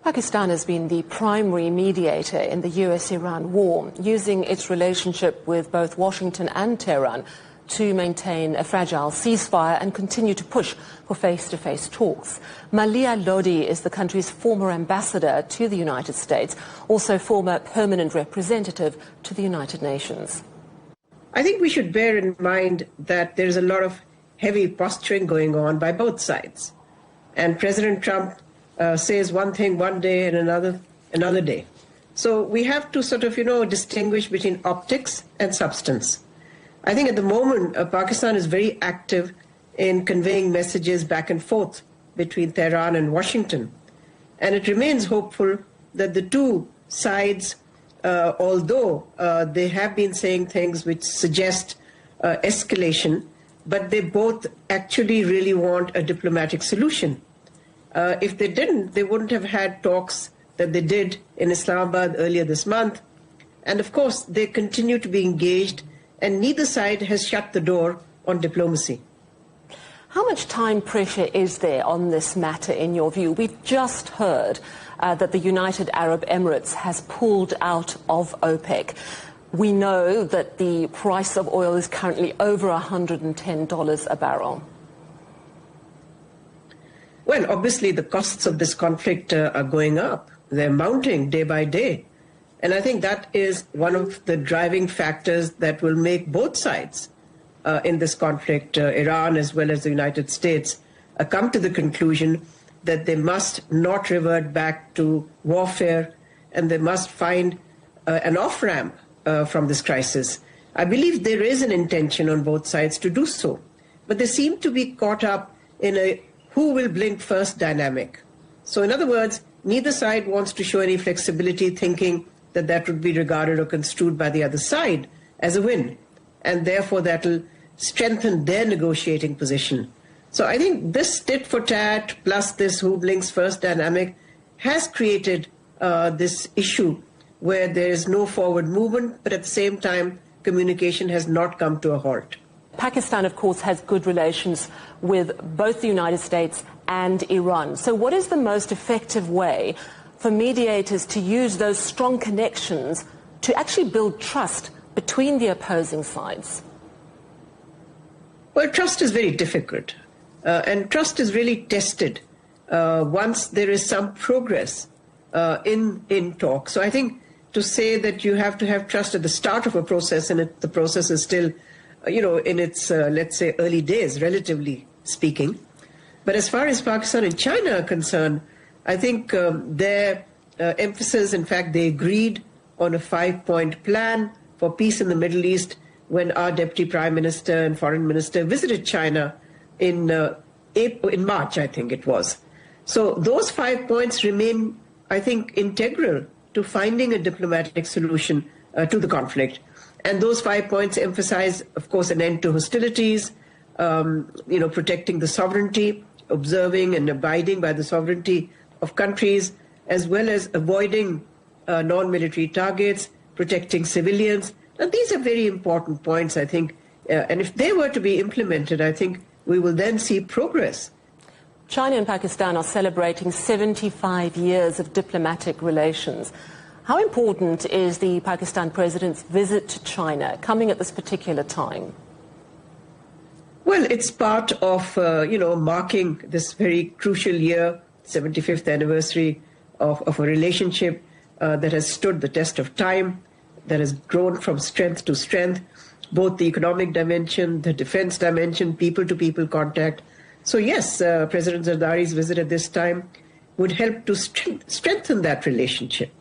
Pakistan has been the primary mediator in the US-Iran war, using its relationship with both Washington and Tehran to maintain a fragile ceasefire and continue to push for face-to-face talks. Maleeha Lodhi is the country's former ambassador to the United States, also former permanent representative to the United Nations. I think we should bear in mind that there's a lot of heavy posturing going on by both sides. And President Trump says one thing one day and another day. So we have to sort of, distinguish between optics and substance. I think at the moment, Pakistan is very active in conveying messages back and forth between Tehran and Washington. And it remains hopeful that the two sides, although they have been saying things which suggest escalation, but they both actually really want a diplomatic solution. If they didn't, they wouldn't have had talks that they did in Islamabad earlier this month. And of course, they continue to be engaged, and neither side has shut the door on diplomacy. How much time pressure is there on this matter, in your view? We've just heard that the United Arab Emirates has pulled out of OPEC. We know that the price of oil is currently over $110 a barrel. Well, obviously, the costs of this conflict are going up. They're mounting day by day. And I think that is one of the driving factors that will make both sides in this conflict, Iran as well as the United States, come to the conclusion that they must not revert back to warfare, and they must find an off-ramp from this crisis. I believe there is an intention on both sides to do so, but they seem to be caught up in a who will blink first dynamic. So in other words, neither side wants to show any flexibility, thinking that that would be regarded or construed by the other side as a win, and therefore that will strengthen their negotiating position. So I think this tit for tat plus this who blinks first dynamic has created this issue where there is no forward movement, but at the same time, communication has not come to a halt. Pakistan, of course, has good relations with both the United States and Iran. So what is the most effective way for mediators to use those strong connections to actually build trust between the opposing sides? Well, trust is very difficult. And trust is really tested once there is some progress in talk. So I think to say that you have to have trust at the start of a process and the process is still in its, let's say, early days, relatively speaking. But as far as Pakistan and China are concerned, I think their emphasis, in fact, they agreed on a 5-point plan for peace in the Middle East when our Deputy Prime Minister and Foreign Minister visited China in March, I think it was. So those 5 points remain, I think, integral to finding a diplomatic solution to the conflict. And those 5 points emphasize, of course, an end to hostilities, protecting the sovereignty, observing and abiding by the sovereignty of countries, as well as avoiding non-military targets, protecting civilians. Now, these are very important points, I think. And if they were to be implemented, I think we will then see progress. China and Pakistan are celebrating 75 years of diplomatic relations. How important is the Pakistan president's visit to China coming at this particular time? Well, it's part of, marking this very crucial year, 75th anniversary of a relationship that has stood the test of time, that has grown from strength to strength, both the economic dimension, the defense dimension, people-to-people contact. So yes, President Zardari's visit at this time would help to strengthen that relationship.